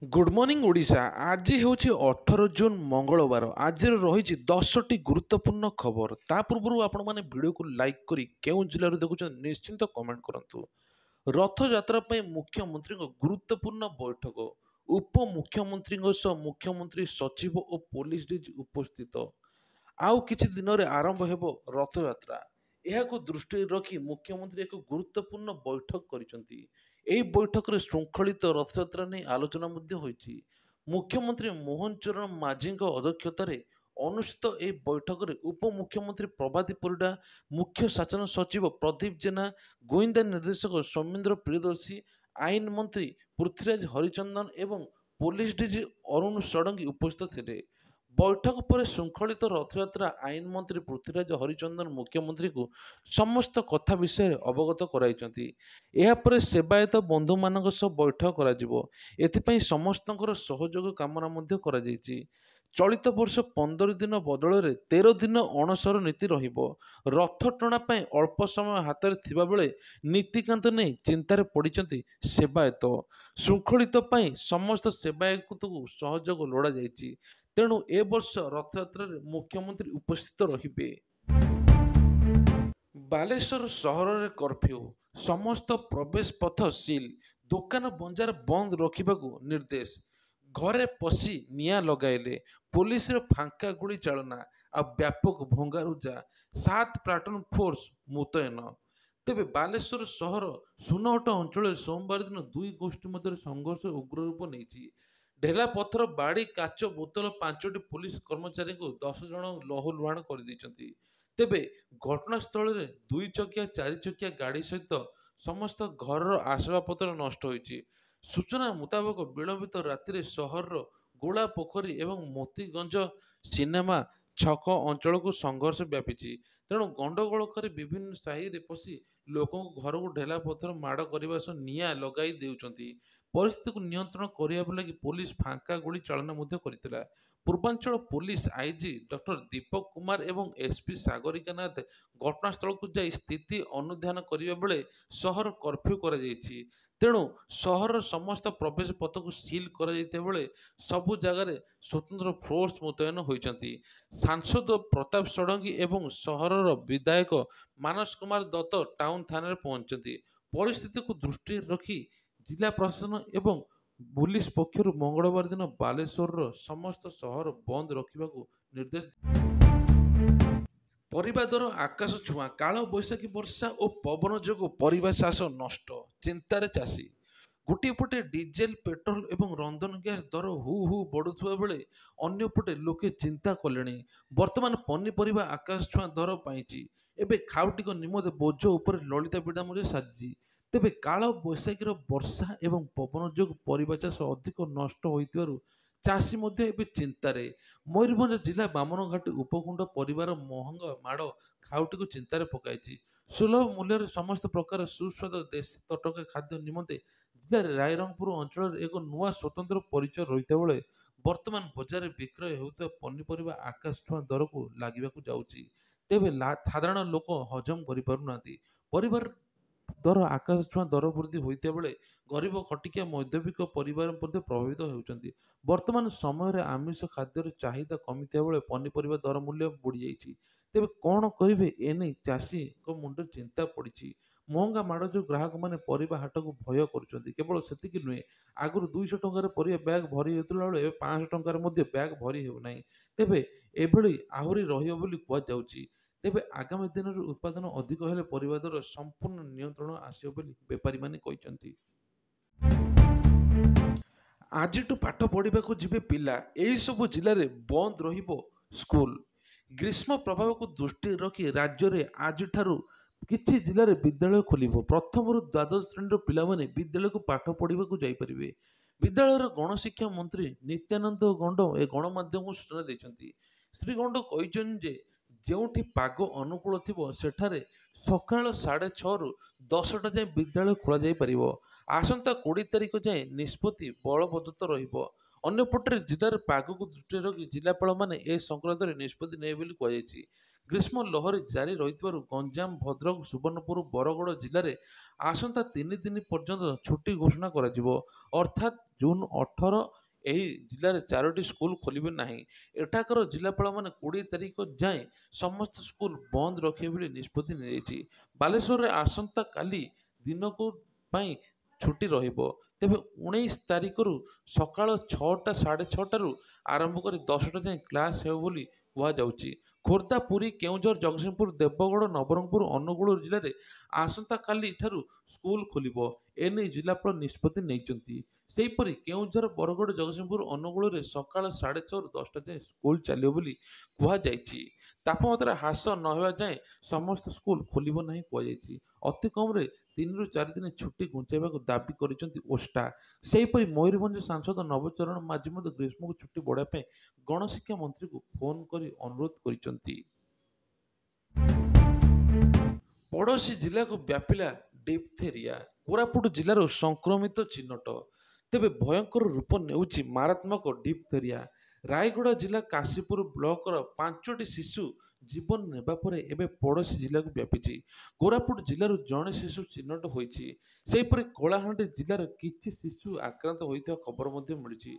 Good morning Odisha. आज ହେଉଛି 18 June ମଙ୍ଗଳବାର। ଆଜିର ରହିଛି 10ଟି ଗୁରୁତ୍ୱପୂର୍ଣ୍ଣ ଖବର। ତା ପୂର୍ବରୁ ଆପଣମାନେ ଭିଡ଼ିଓକୁ ଲାଇକ୍ କରି କେଉଁ ଜିଲ୍ଲାରୁ ଦେଖୁଛନ୍ତି ନିଶ୍ଚିନ୍ତ କମେଣ୍ଟ କରନ୍ତୁ। ରଥଯାତ୍ରା ପାଇଁ ମୁଖ୍ୟମନ୍ତ୍ରୀଙ୍କ ଗୁରୁତ୍ୱପୂର୍ଣ୍ଣ ବୈଠକ। ଉପମୁଖ୍ୟମନ୍ତ୍ରୀଙ୍କ ସହ ମୁଖ୍ୟମନ୍ତ୍ରୀ ସଚିବ ଓ ପୋଲିସ ଡିଜି ଉପସ୍ଥିତ। ଆଉ କିଛି ଦିନରେ ଆରମ୍ଭ ହେବ ରଥଯାତ୍ରା। ଏହାକୁ ଦୃଷ୍ଟିରେ ରଖି ମୁଖ୍ୟମନ୍ତ୍ରୀ ଏକ ଗୁରୁତ୍ୱପୂର୍ଣ୍ଣ ବୈଠକ କରିଛନ୍ତି। ଏହି ବୈଠକରେ ଶୃଙ୍ଖଳିତ ରଥଯାତ୍ରା ନେଇ ଆଲୋଚନା ମଧ୍ୟ ହୋଇଛି। ମୁଖ୍ୟମନ୍ତ୍ରୀ ମୋହନ ଚରଣ ମାଝୀଙ୍କ ଅଧ୍ୟକ୍ଷତାରେ ଅନୁଷ୍ଠିତ ଏହି ବୈଠକରେ ଉପମୁଖ୍ୟମନ୍ତ୍ରୀ ପ୍ରଭାତୀ ପରିଡ଼ା, ମୁଖ୍ୟ ଶାସନ ସଚିବ ପ୍ରଦୀପ ଜେନା, ଗୋଇନ୍ଦା ନିର୍ଦ୍ଦେଶକ ସୌମେନ୍ଦ୍ର ପ୍ରିୟଦର୍ଶୀ, ଆଇନ ମନ୍ତ୍ରୀ ପୃଥ୍ୱୀରାଜ ହରିଚନ୍ଦନ ଏବଂ ପୋଲିସ ଡିଜି ଅରୁଣ ଷଡ଼ଙ୍ଗୀ ଉପସ୍ଥିତ ଥିଲେ। ବୈଠକ ପରେ ଶୃଙ୍ଖଳିତ ରଥଯାତ୍ରା ଆଇନ ମନ୍ତ୍ରୀ ପୃଥ୍ୱୀରାଜ ହରିଚନ୍ଦନ ମୁଖ୍ୟମନ୍ତ୍ରୀଙ୍କୁ ସମସ୍ତ କଥା ବିଷୟରେ ଅବଗତ କରାଇଛନ୍ତି। ଏହାପରେ ସେବାୟତ ବନ୍ଧୁମାନଙ୍କ ସହ ବୈଠକ କରାଯିବ। ଏଥିପାଇଁ ସମସ୍ତଙ୍କର ସହଯୋଗ କାମନା ମଧ୍ୟ କରାଯାଇଛି। ଚଳିତ ବର୍ଷ 15 ଦିନ ବଦଳରେ 13 ଦିନ ଅଣସର ନୀତି ରହିବ। ରଥ ଟଣା ପାଇଁ ଅଳ୍ପ ସମୟ ହାତରେ ଥିବାବେଳେ ନୀତିକାନ୍ତ ନେଇ ଚିନ୍ତାରେ ପଡ଼ିଛନ୍ତି ସେବାୟତ। ଶୃଙ୍ଖଳିତ ପାଇଁ ସମସ୍ତ ସେବାୟତଙ୍କୁ ସହଯୋଗ ଲୋଡ଼ାଯାଇଛି। ତେଣୁ ଏ ବର୍ଷ ରଥଯାତ୍ରାରେ ମୁଖ୍ୟମନ୍ତ୍ରୀ ଉପସ୍ଥିତ ରହିବେ। ବାଲେଶ୍ୱର ସହରରେ କର୍ଫ୍ୟୁ, ସମସ୍ତ ପ୍ରବେଶ ପଥ ସିଲ୍, ଦୋକାନ ବଜାର ବନ୍ଦ ରଖିବାକୁ ନିର୍ଦ୍ଦେଶ। ଘରେ ପଶି ନିଆଁ ଲଗାଇଲେ, ପୋଲିସର ଫାଙ୍କା ଗୁଳି ଚାଳନା ଆଉ ବ୍ୟାପକ ଭଙ୍ଗାରୁଜା, 7 ପ୍ଲାଟୁନ ଫୋର୍ସ ମୁତୟନ। ତେବେ ବାଲେଶ୍ୱର ସହର ସୁନହଟ ଅଞ୍ଚଳରେ ସୋମବାର ଦିନ ଦୁଇ ଗୋଷ୍ଠୀ ମଧ୍ୟରେ ସଂଘର୍ଷ ଉଗ୍ର ରୂପ ନେଇଛି। ଢେଲା ପଥର, ବାଡ଼ି, କାଚ ବୋତଲ 5ଟି ପୋଲିସ କର୍ମଚାରୀଙ୍କୁ 10 ଜଣ ଲହୁଲୁହାଣ କରିଦେଇଛନ୍ତି। ତେବେ ଘଟଣାସ୍ଥଳରେ 2 ଚକିଆ 4 ଚକିଆ ଗାଡ଼ି ସହିତ ସମସ୍ତ ଘରର ଆସବାବପତ୍ର ନଷ୍ଟ ହୋଇଛି। ସୂଚନା ମୁତାବକ ବିଳମ୍ବିତ ରାତିରେ ସହରର ଗୋଳା ପୋଖରୀ ଏବଂ ମୋତିଗଞ୍ଜ ସିନେମା ଛକ ଅଞ୍ଚଳକୁ ସଂଘର୍ଷ ବ୍ୟାପିଛି। ତେଣୁ ଗଣ୍ଡଗୋଳ କରି ବିଭିନ୍ନ ସାହିରେ ପଶି ଲୋକଙ୍କୁ ଘରକୁ ଢେଲା ପଥର ମାଡ଼ କରିବା ସହ ନିଆଁ ଲଗାଇ ଦେଉଛନ୍ତି। ପରିସ୍ଥିତିକୁ ନିୟନ୍ତ୍ରଣ କରିବା ଲାଗି ପୋଲିସ ଫାଙ୍କା ଗୁଳି ଚାଳନା ମଧ୍ୟ କରିଥିଲା। ପୂର୍ବାଞ୍ଚଳ police IG doctor Deepak Kumar ଏବଂ ଏସ୍ପି ସାଗରିକା ନାଥ ଘଟଣାସ୍ଥଳକୁ ଯାଇ ସ୍ଥିତି ଅନୁଧ୍ୟାନ କରିବା ବେଳେ ସହର କର୍ଫ୍ୟୁ କରାଯାଇଛି। ତେଣୁ ସହରର ସମସ୍ତ ପ୍ରବେଶ ପଥକୁ ସିଲ୍ କରାଯାଇଥିବା ବେଳେ ସବୁ ଜାଗାରେ ସ୍ୱତନ୍ତ୍ର ଫୋର୍ସ ମୁତୟନ ହୋଇଛନ୍ତି। ସାଂସଦ ପ୍ରତାପ ଷଡ଼ଙ୍ଗୀ ଏବଂ ସହରର ବିଧାୟକ ମାନସ କୁମାର ଦତ୍ତ ଟାଉନ ଥାନାରେ ପହଞ୍ଚିଛନ୍ତି। ପରିସ୍ଥିତିକୁ ଦୃଷ୍ଟିରେ ରଖି ଜିଲ୍ଲା ପ୍ରଶାସନ ଏବଂ ପୁଲିସ ପକ୍ଷରୁ ମଙ୍ଗଳବାର ଦିନ ବାଲେଶ୍ୱରର ସମସ୍ତ ସହର ବନ୍ଦ ରଖିବାକୁ ନିର୍ଦ୍ଦେଶ। ପରିବା ଦର ଆକାଶ ଛୁଆଁ, କାଳ ବୈଶାଖୀ ବର୍ଷା ଓ ପବନ ଯୋଗୁଁ ପରିବା ଚାଷ ନଷ୍ଟ, ଚିନ୍ତାରେ ଚାଷୀ। ଗୋଟିଏ ପଟେ ଡିଜେଲ, ପେଟ୍ରୋଲ ଏବଂ ରନ୍ଧନ ଗ୍ୟାସ୍ ଦର ହୁ ହୁ ବଢ଼ୁଥିବା ବେଳେ ଅନ୍ୟପଟେ ଲୋକେ ଚିନ୍ତା କଲେଣି। ବର୍ତ୍ତମାନ ପନିପରିବା ଆକାଶ ଛୁଆଁ ଦର ପାଇଛି। ଏବେ ଖାଉଟିଙ୍କ ନିମନ୍ତେ ବୋଝ ଉପରେ ଲଳିତା ବିଡ଼ା ମଧ୍ୟ ସାଜିଛି। ତେବେ କାଳ ବୈଶାଖୀର ବର୍ଷା ଏବଂ ପବନ ଯୋଗୁଁ ପରିବା ଚାଷ ଅଧିକ ନଷ୍ଟ ହୋଇଥିବାରୁ ଚାଷୀ ମଧ୍ୟ ଏବେ ଚିନ୍ତାରେ। ମୟୂରଭଞ୍ଜ ଜିଲ୍ଲା ବାମନଘାଟି ଉପକୁଣ୍ଡ ପରିବାର ମହଙ୍ଗା ମାଡ଼ ଖାଉଟିକୁ ଚିନ୍ତାରେ ପକାଇଛି। ସୁଲଭ ମୂଲ୍ୟରେ ସମସ୍ତ ପ୍ରକାର ସୁସ୍ୱାଦୁ ଦେଶୀ ତଟକା ଖାଦ୍ୟ ନିମନ୍ତେ ଜିଲ୍ଲାର ରାଇରଙ୍ଗପୁର ଅଞ୍ଚଳରେ ଏକ ନୂଆ ସ୍ୱତନ୍ତ୍ର ପରିଚୟ ରହିଥିବା ବେଳେ ବର୍ତ୍ତମାନ ବଜାରରେ ବିକ୍ରୟ ହେଉଥିବା ପନିପରିବା ଆକାଶ ଛୁଆଁ ଦରକୁ ଲାଗିବାକୁ ଯାଉଛି। ତେବେ ସାଧାରଣ ଲୋକ ହଜମ କରିପାରୁନାହାନ୍ତି। ପରିବାର ଦର ଆକାଶ ଛୁଆଁ ଦର ବୃଦ୍ଧି ହୋଇଥିବା ବେଳେ ଗରିବ ଖଟିକିଆ ମଧ୍ୟବିତ୍ତ ପରିବାର ମଧ୍ୟ ପ୍ରଭାବିତ ହେଉଛନ୍ତି। ବର୍ତ୍ତମାନ ସମୟରେ ଆମିଷ ଖାଦ୍ୟର ଚାହିଦା କମିଥିବା ବେଳେ ପନିପରିବା ଦର ମୂଲ୍ୟ ବଢ଼ିଯାଇଛି। ତେବେ କ'ଣ କରିବେ ଏନେଇ ଚାଷୀଙ୍କ ମୁଣ୍ଡରେ ଚିନ୍ତା ପଡ଼ିଛି। ମହଙ୍ଗା ମାଡ଼ ଯୋଗୁଁ ଗ୍ରାହକମାନେ ପରିବା ହାଟକୁ ଭୟ କରୁଛନ୍ତି। କେବଳ ସେତିକି ନୁହେଁ, ଆଗରୁ 200 ଟଙ୍କାରେ ପରିବା ବ୍ୟାଗ୍ ଭରି ହେଉଥିଲା ବେଳେ ଏବେ 500 ଟଙ୍କାରେ ମଧ୍ୟ ବ୍ୟାଗ୍ ଭରି ହେଉନାହିଁ। ତେବେ ଏଭଳି ଆହୁରି ରହିବ ବୋଲି କୁହାଯାଉଛି। ତେବେ ଆଗାମୀ ଦିନରେ ଉତ୍ପାଦନ ଅଧିକ ହେଲେ ପରିବା ଦର ସମ୍ପୂର୍ଣ୍ଣ ନିୟନ୍ତ୍ରଣ ଆସିବ ବୋଲି ବେପାରୀମାନେ କହିଛନ୍ତି। ଆଜିଠୁ ପାଠ ପଢ଼ିବାକୁ ଯିବେ ପିଲା, ଏହିସବୁ ଜିଲ୍ଲାରେ ବନ୍ଦ ରହିବ ସ୍କୁଲ। ଗ୍ରୀଷ୍ମ ପ୍ରଭାବକୁ ଦୃଷ୍ଟିରେ ରଖି ରାଜ୍ୟରେ ଆଜିଠାରୁ କିଛି ଜିଲ୍ଲାରେ ବିଦ୍ୟାଳୟ ଖୋଲିବ। ପ୍ରଥମରୁ ଦ୍ୱାଦଶ ଶ୍ରେଣୀର ପିଲାମାନେ ବିଦ୍ୟାଳୟକୁ ପାଠ ପଢ଼ିବାକୁ ଯାଇପାରିବେ। ବିଦ୍ୟାଳୟର ଗଣଶିକ୍ଷା ମନ୍ତ୍ରୀ ନିତ୍ୟାନନ୍ଦ ଗଣ୍ଡ ଏ ଗଣମାଧ୍ୟମକୁ ସୂଚନା ଦେଇଛନ୍ତି। ଶ୍ରୀ ଗଣ୍ଡ କହିଛନ୍ତି ଯେ ଯେଉଁଠି ପାଗ ଅନୁକୂଳ ଥିବ ସେଠାରେ ସକାଳ 6:30ରୁ 10ଟା ଯାଏଁ ବିଦ୍ୟାଳୟ ଖୋଲାଯାଇପାରିବ। ଆସନ୍ତା 20 ତାରିଖ ଯାଏଁ ନିଷ୍ପତ୍ତି ବଳବତ୍ତର ରହିବ। ଅନ୍ୟପଟରେ ଜିଲ୍ଲାର ପାଗକୁ ଦୃଷ୍ଟିରେ ରଖି ଜିଲ୍ଲାପାଳମାନେ ଏ ସଂକ୍ରାନ୍ତରେ ନିଷ୍ପତ୍ତି ନେବେ ବୋଲି କୁହାଯାଇଛି। ଗ୍ରୀଷ୍ମ ଲହରୀ ଜାରି ରହିଥିବାରୁ ଗଞ୍ଜାମ, ଭଦ୍ରକ, ସୁବର୍ଣ୍ଣପୁର, ବରଗଡ଼ ଜିଲ୍ଲାରେ ଆସନ୍ତା 3 ଦିନ ପର୍ଯ୍ୟନ୍ତ ଛୁଟି ଘୋଷଣା କରାଯିବ। ଅର୍ଥାତ୍ ଜୁନ୍ 18 ଏହି ଜିଲ୍ଲାରେ 4ଟି ସ୍କୁଲ ଖୋଲିବେ ନାହିଁ। ଏଠାକାର ଜିଲ୍ଲାପାଳମାନେ 20 ତାରିଖ ଯାଏଁ ସମସ୍ତ ସ୍କୁଲ ବନ୍ଦ ରଖିବେ ବୋଲି ନିଷ୍ପତ୍ତି ନିଆଯାଇଛି। ବାଲେଶ୍ୱରରେ ଆସନ୍ତାକାଲି ଦିନକୁ ପାଇଁ ଛୁଟି ରହିବ। ତେବେ 19 ତାରିଖରୁ ସକାଳ 6ଟା 6:30ଟାରୁ ଆରମ୍ଭ କରି 10ଟା ଯାଏଁ କ୍ଲାସ୍ ହେବ ବୋଲି କୁହାଯାଉଛି। ଖୋର୍ଦ୍ଧା, ପୁରୀ, କେଉଁଝର, ଜଗତସିଂହପୁର, ଦେବଗଡ଼, ନବରଙ୍ଗପୁର, ଅନୁଗୁଳ ଜିଲ୍ଲାରେ ଆସନ୍ତାକାଲି ଠାରୁ ସ୍କୁଲ ଖୋଲିବ। ଏନେଇ ଜିଲ୍ଲାପାଳ ନିଷ୍ପତ୍ତି ନେଇଛନ୍ତି। ସେହିପରି କେଉଁଝର, ବରଗଡ଼, ଜଗତସିଂହପୁର, ଅନୁଗୁଳରେ ସକାଳ 6:30ରୁ 10ଟା ଯାଏଁ ସ୍କୁଲ ଚାଲିବ ବୋଲି କୁହାଯାଇଛି। ତାପମାତ୍ରା ହ୍ରାସ ନ ହେବା ଯାଏଁ ସମସ୍ତ ସ୍କୁଲ ଖୋଲିବ ନାହିଁ କୁହାଯାଇଛି। ଅତି କମ୍ରେ 3ରୁ 4 ଦିନ ଛୁଟି ଘୁଞ୍ଚାଇବାକୁ ଦାବି କରିଛନ୍ତି ଓଷ୍ଟା। ସେହିପରି ମୟୂରଭଞ୍ଜ ସାଂସଦ ନବଚରଣ ମାଝୀ ମଧ୍ୟ ଗ୍ରୀଷ୍ମକୁ ଛୁଟି ବଢ଼ାଇବା ପାଇଁ ଗଣଶିକ୍ଷା ମନ୍ତ୍ରୀଙ୍କୁ ଫୋନ୍ କରି ଅନୁରୋଧ କରିଛନ୍ତି। ପଡ଼ୋଶୀ ଜିଲ୍ଲାକୁ ବ୍ୟାପିଲା ଡିପ୍ଥେରିଆ, କୋରାପୁଟ ଜିଲ୍ଲାରୁ ସଂକ୍ରମିତ ଚିହ୍ନଟ। ତେବେ ଭୟଙ୍କର ରୂପ ନେଉଛି ମାରାତ୍ମକ ଡିପ୍ଥେରିଆ। ରାୟଗଡ଼ା ଜିଲ୍ଲା କାଶୀପୁର ବ୍ଲକର 5ଟି ଶିଶୁ ଜୀବନ ନେବା ପରେ ଏବେ ପଡ଼ୋଶୀ ଜିଲ୍ଲାକୁ ବ୍ୟାପିଛି। କୋରାପୁଟ ଜିଲ୍ଲାରୁ ଜଣେ ଶିଶୁ ଚିହ୍ନଟ ହୋଇଛି। ସେହିପରି କଳାହାଣ୍ଡି ଜିଲ୍ଲାର କିଛି ଶିଶୁ ଆକ୍ରାନ୍ତ ହୋଇଥିବା ଖବର ମଧ୍ୟ ମିଳିଛି।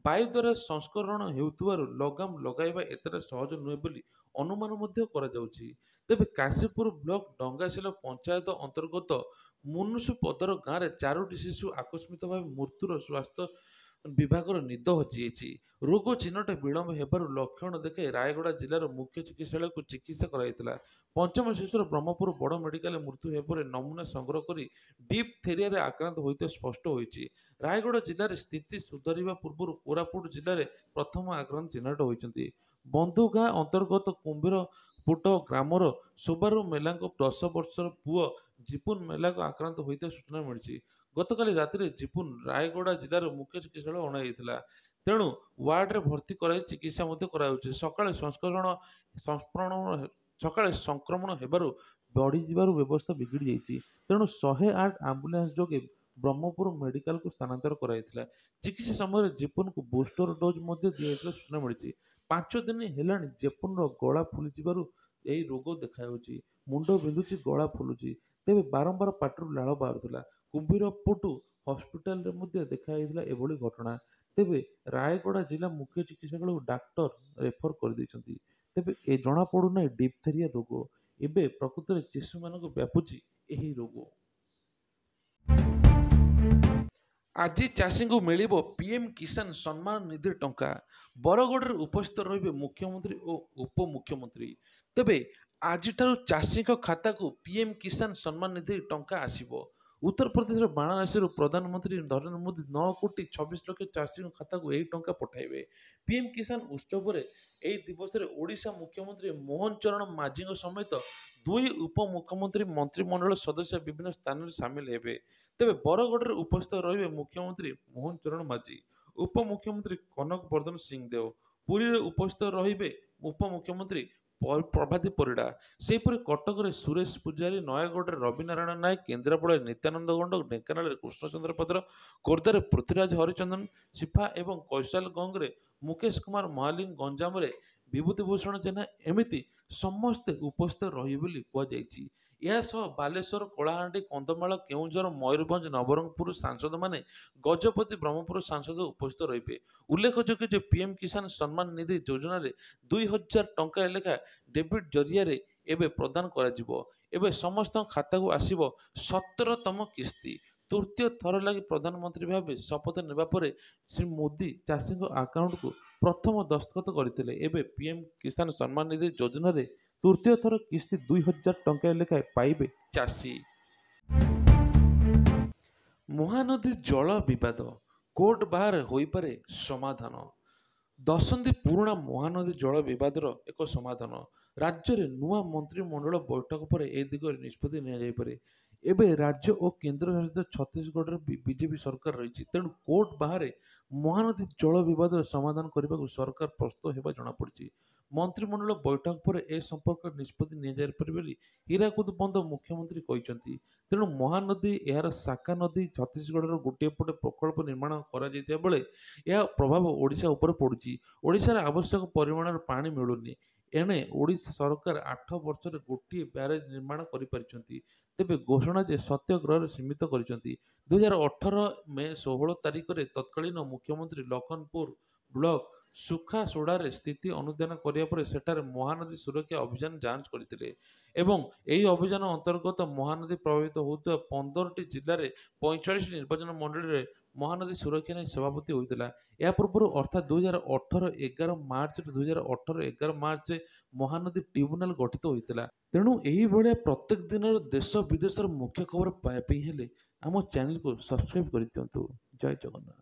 ବାୟୁ ଦ୍ୱାରା ସଂସ୍କରଣ ହେଉଥିବାରୁ ଲଗାମ ଲଗାଇବା ଏତେଟା ସହଜ ନୁହେଁ ବୋଲି ଅନୁମାନ ମଧ୍ୟ କରାଯାଉଛି। ତେବେ କାଶୀପୁର ବ୍ଲକ ଡଙ୍ଗାଶିଲ ପଞ୍ଚାୟତ ଅନ୍ତର୍ଗତ ମୁନୁସୁପଦର ଗାଁରେ 4ଟି ଶିଶୁ ଆକସ୍ମିକ ଭାବେ ମୃତ୍ୟୁର ସ୍ୱାସ୍ଥ୍ୟ ବିଭାଗର ନିଦ ହଜିଯାଇଛି। ରୋଗ ଚିହ୍ନଟ ବିଳମ୍ବ ହେବାରୁ ଲକ୍ଷଣ ଦେଖାଇ ରାୟଗଡ଼ା ଜିଲ୍ଲାର ମୁଖ୍ୟ ଚିକିତ୍ସାଳୟକୁ ଚିକିତ୍ସା କରାଯାଇଥିଲା। ପଞ୍ଚମ ଶିଶୁର ବ୍ରହ୍ମପୁର ବଡ଼ ମେଡିକାଲରେ ମୃତ୍ୟୁ ହେବା ପରେ ନମୁନା ସଂଗ୍ରହ କରି ଡିପ୍ଥେରିଆରେ ଆକ୍ରାନ୍ତ ହୋଇଥିବା ସ୍ପଷ୍ଟ ହୋଇଛି। ରାୟଗଡ଼ା ଜିଲ୍ଲାରେ ସ୍ଥିତି ସୁଧରିବା ପୂର୍ବରୁ କୋରାପୁଟ ଜିଲ୍ଲାରେ ପ୍ରଥମ ଆକ୍ରାନ୍ତ ଚିହ୍ନଟ ହୋଇଛନ୍ତି। ବନ୍ଧୁଗାଁ ଅନ୍ତର୍ଗତ କୁମ୍ଭୀରପୁଟ ଗ୍ରାମର ସୁବାରୁ ମେଲାଙ୍କ 10 ବର୍ଷର ପୁଅ ଜିପୁନ ମେଲାକ ଆକ୍ରାନ୍ତ ହୋଇଥିବା ସୂଚନା ମିଳିଛି। ଗତକାଲି ରାତିରେ ଜିପୁନ ରାୟଗଡ଼ା ଜିଲ୍ଲାର ମୁଖ୍ୟ ଚିକିତ୍ସାଳୟ ଅଣାଯାଇଥିଲା। ତେଣୁ ୱାର୍ଡରେ ଭର୍ତ୍ତି କରାଯାଇ ଚିକିତ୍ସା ମଧ୍ୟ କରାଯାଉଛି। ସକାଳେ ସଂକ୍ରମଣ ହେବାରୁ ବଢ଼ିଯିବାରୁ ବ୍ୟବସ୍ଥା ବିଗିଡ଼ି ଯାଇଛି। ତେଣୁ 108 ଆମ୍ବୁଲାନ୍ସ ଯୋଗେ ବ୍ରହ୍ମପୁର ମେଡିକାଲକୁ ସ୍ଥାନାନ୍ତର କରାଯାଇଥିଲା। ଚିକିତ୍ସା ସମୟରେ ଜିପୁନକୁ ବୁଷ୍ଟର ଡୋଜ୍ ମଧ୍ୟ ଦିଆଯାଇଥିବା ସୂଚନା ମିଳିଛି। 5 ଦିନ ହେଲାଣି ଜିପୁନର ଗଳା ଫୁଲିଯିବାରୁ ଏହି ରୋଗ ଦେଖାଯାଉଛି। ମୁଣ୍ଡ ବିନ୍ଧୁଛି, ଗଳା ଫୁଲୁଛି। ତେବେ ବାରମ୍ବାର ପାଟିରୁ ଲାଳ ବାହାରୁଥିଲା। କୁମ୍ଭୀରପୁଟ ହସ୍ପିଟାଲରେ ମଧ୍ୟ ଦେଖାଯାଇଥିଲା ଏଭଳି ଘଟଣା। ତେବେ ରାୟଗଡ଼ା ଜିଲ୍ଲା ମୁଖ୍ୟ ଚିକିତ୍ସାଳୟକୁ ଡାକ୍ତର ରେଫର କରିଦେଇଛନ୍ତି। ତେବେ ଏ ଜଣାପଡ଼ୁନାହିଁ ଡିପ୍ଥେରିଆ ରୋଗ। ଏବେ ପ୍ରକୃତରେ ଶିଶୁମାନଙ୍କୁ ବ୍ୟାପୁଛି ଏହି ରୋଗ। ଆଜି ଚାଷୀଙ୍କୁ ମିଳିବ ପିଏମ୍ କିଷାନ ସମ୍ମାନ ନିଧି ଟଙ୍କା। ବରଗଡ଼ରେ ଉପସ୍ଥିତ ରହିବେ ମୁଖ୍ୟମନ୍ତ୍ରୀ ଓ ଉପମୁଖ୍ୟମନ୍ତ୍ରୀ। ତେବେ ଆଜିଠାରୁ ଚାଷୀଙ୍କ ଖାତାକୁ ପିଏମ୍ କିଷାନ ସମ୍ମାନ ନିଧି ଟଙ୍କା ଆସିବ। ଉତ୍ତରପ୍ରଦେଶର ବାରାଣସୀରୁ ପ୍ରଧାନମନ୍ତ୍ରୀ ନରେନ୍ଦ୍ର ମୋଦି 9,26,00,000 ଚାଷୀଙ୍କ ଖାତାକୁ ଏହି ଟଙ୍କା ପଠାଇବେ। ପିଏମ୍ କିଷାନ ଉତ୍ସବରେ ଏହି ଦିବସରେ ଓଡ଼ିଶା ମୁଖ୍ୟମନ୍ତ୍ରୀ ମୋହନ ଚରଣ ମାଝୀଙ୍କ ସମେତ 2 ଉପମୁଖ୍ୟମନ୍ତ୍ରୀ ମନ୍ତ୍ରିମଣ୍ଡଳ ସଦସ୍ୟ ବିଭିନ୍ନ ସ୍ଥାନରେ ସାମିଲ ହେବେ। ତେବେ ବରଗଡ଼ରେ ଉପସ୍ଥିତ ରହିବେ ମୁଖ୍ୟମନ୍ତ୍ରୀ ମୋହନ ଚରଣ ମାଝୀ, ଉପମୁଖ୍ୟମନ୍ତ୍ରୀ କନକ ବର୍ଦ୍ଧନ ସିଂଦେଓ। ପୁରୀରେ ଉପସ୍ଥିତ ରହିବେ ଉପମୁଖ୍ୟମନ୍ତ୍ରୀ ପ୍ରଭାତୀ ପରିଡ଼ା। ସେହିପରି କଟକରେ ସୁରେଶ ପୂଜାରୀ, ନୟାଗଡ଼ରେ ରବିନାରାୟଣ ନାୟକ, କେନ୍ଦ୍ରାପଡ଼ାରେ ନିତ୍ୟାନନ୍ଦ ଗଣ୍ଡ, ଢେଙ୍କାନାଳରେ କୃଷ୍ଣଚନ୍ଦ୍ର ପାତ୍ର, ଖୋର୍ଦ୍ଧାରେ ପୃଥ୍ୱୀରାଜ ହରିଚନ୍ଦନ ସିଫା ଏବଂ କୈଶାଲଗଞ୍ଜରେ ମୁକେଶ କୁମାର ମହାଲିକ, ଗଞ୍ଜାମରେ ବିଭୂତିଭୂଷଣ ଜେନା ଏମିତି ସମସ୍ତେ ଉପସ୍ଥିତ ରହିବେ ବୋଲି କୁହାଯାଇଛି। ଏହାସହ ବାଲେଶ୍ୱର, କଳାହାଣ୍ଡି, କନ୍ଧମାଳ, କେଉଁଝର, ମୟୂରଭଞ୍ଜ, ନବରଙ୍ଗପୁର ସାଂସଦମାନେ ଗଜପତି, ବ୍ରହ୍ମପୁର ସାଂସଦ ଉପସ୍ଥିତ ରହିବେ। ଉଲ୍ଲେଖଯୋଗ୍ୟ ଯେ ପିଏମ୍ କିଷାନ ସମ୍ମାନ ନିଧି ଯୋଜନାରେ 2,000 ଟଙ୍କା ଲେଖା ଡେବିଟ୍ ଜରିଆରେ ଏବେ ପ୍ରଦାନ କରାଯିବ। ଏବେ ସମସ୍ତଙ୍କ ଖାତାକୁ ଆସିବ 17ତମ କିସ୍ତି। ତୃତୀୟ ଥର ଲାଗି ପ୍ରଧାନମନ୍ତ୍ରୀ ଭାବେ ଶପଥ ନେବା ପରେ ଶ୍ରୀ ମୋଦି ଚାଷୀଙ୍କ ଆକାଉଣ୍ଟକୁ ପ୍ରଥମ ଦସ୍ତଖତ କରିଥିଲେ। ଏବେ ପିଏମ୍ କିଷାନ ସମ୍ମାନ ନିଧି ଯୋଜନାରେ ତୃତୀୟ ଥର କିସ୍ତି 2,000 ଟଙ୍କା ଲେଖାଏଁ ପାଇବେ ଚାଷୀ। ମହାନଦୀ ଜଳ ବିବାଦ, କୋର୍ଟ ବାହାରେ ହୋଇପାରେ ସମାଧାନ। ଦଶନ୍ଧି ପୁରୁଣା ମହାନଦୀ ଜଳ ବିବାଦର ଏକ ସମାଧାନ। ରାଜ୍ୟରେ ନୂଆ ମନ୍ତ୍ରିମଣ୍ଡଳ ବୈଠକ ପରେ ଏ ଦିଗରେ ନିଷ୍ପତ୍ତି ନିଆଯାଇପାରେ। ଏବେ ରାଜ୍ୟ ଓ କେନ୍ଦ୍ରଶାସିତ ଛତିଶଗଡ଼ରେ ବିଜେପି ସରକାର ରହିଛି। ତେଣୁ କୋର୍ଟ ବାହାରେ ମହାନଦୀ ଜଳ ବିବାଦର ସମାଧାନ କରିବାକୁ ସରକାର ପ୍ରସ୍ତୁତ ହେବା ଜଣାପଡ଼ିଛି। ମନ୍ତ୍ରିମଣ୍ଡଳ ବୈଠକ ପରେ ଏ ସମ୍ପର୍କରେ ନିଷ୍ପତ୍ତି ନିଆଯାଇପାରେ ବୋଲି ହୀରାକୁଦ ବନ୍ଧ ମୁଖ୍ୟମନ୍ତ୍ରୀ କହିଛନ୍ତି। ତେଣୁ ମହାନଦୀ, ଏହାର ଶାଖା ନଦୀ ଛତିଶଗଡ଼ର ଗୋଟିଏ ପଟେ ପ୍ରକଳ୍ପ ନିର୍ମାଣ କରାଯାଇଥିବା ବେଳେ ଏହା ପ୍ରଭାବ ଓଡ଼ିଶା ଉପରେ ପଡ଼ୁଛି। ଓଡ଼ିଶାରେ ଆବଶ୍ୟକ ପରିମାଣର ପାଣି ମିଳୁନି। ଏଣେ ଓଡ଼ିଶା ସରକାର 8 ବର୍ଷରେ ଗୋଟିଏ ବ୍ୟାରେଜ ନିର୍ମାଣ କରିପାରିଛନ୍ତି। ତେବେ ଘୋଷଣା ଯେ ସତ୍ୟାଗ୍ରହରେ ସୀମିତ କରିଛନ୍ତି। 2018 ମେ 16 ତାରିଖରେ ତତ୍କାଳୀନ ମୁଖ୍ୟମନ୍ତ୍ରୀ ଲଖନପୁର ବ୍ଲକ ସୁଖାସୋଡ଼ାରେ ସ୍ଥିତି ଅନୁଧ୍ୟାନ କରିବା ପରେ ସେଠାରେ ମହାନଦୀ ସୁରକ୍ଷା ଅଭିଯାନ ଯାଞ୍ଚ କରିଥିଲେ ଏବଂ ଏହି ଅଭିଯାନ ଅନ୍ତର୍ଗତ ମହାନଦୀ ପ୍ରଭାବିତ ହେଉଥିବା 15ଟି ଜିଲ୍ଲାରେ 45 ନିର୍ବାଚନ ମଣ୍ଡଳୀରେ ମହାନଦୀ ସୁରକ୍ଷା ନେଇ ସଭାପତି ହୋଇଥିଲା। ଏହା ପୂର୍ବରୁ ଅର୍ଥାତ୍ 2018 ମାର୍ଚ୍ଚରେ 2018 ମାର୍ଚ୍ଚରେ ମହାନଦୀ ଟ୍ରିବ୍ୟୁନାଲ ଗଠିତ ହୋଇଥିଲା। ତେଣୁ ଏହିଭଳିଆ ପ୍ରତ୍ୟେକ ଦିନର ଦେଶ ବିଦେଶର ମୁଖ୍ୟ ଖବର ପାଇବା ପାଇଁ ହେଲେ ଆମ ଚ୍ୟାନେଲକୁ ସବସ୍କ୍ରାଇବ କରିଦିଅନ୍ତୁ। ଜୟ ଜଗନ୍ନାଥ।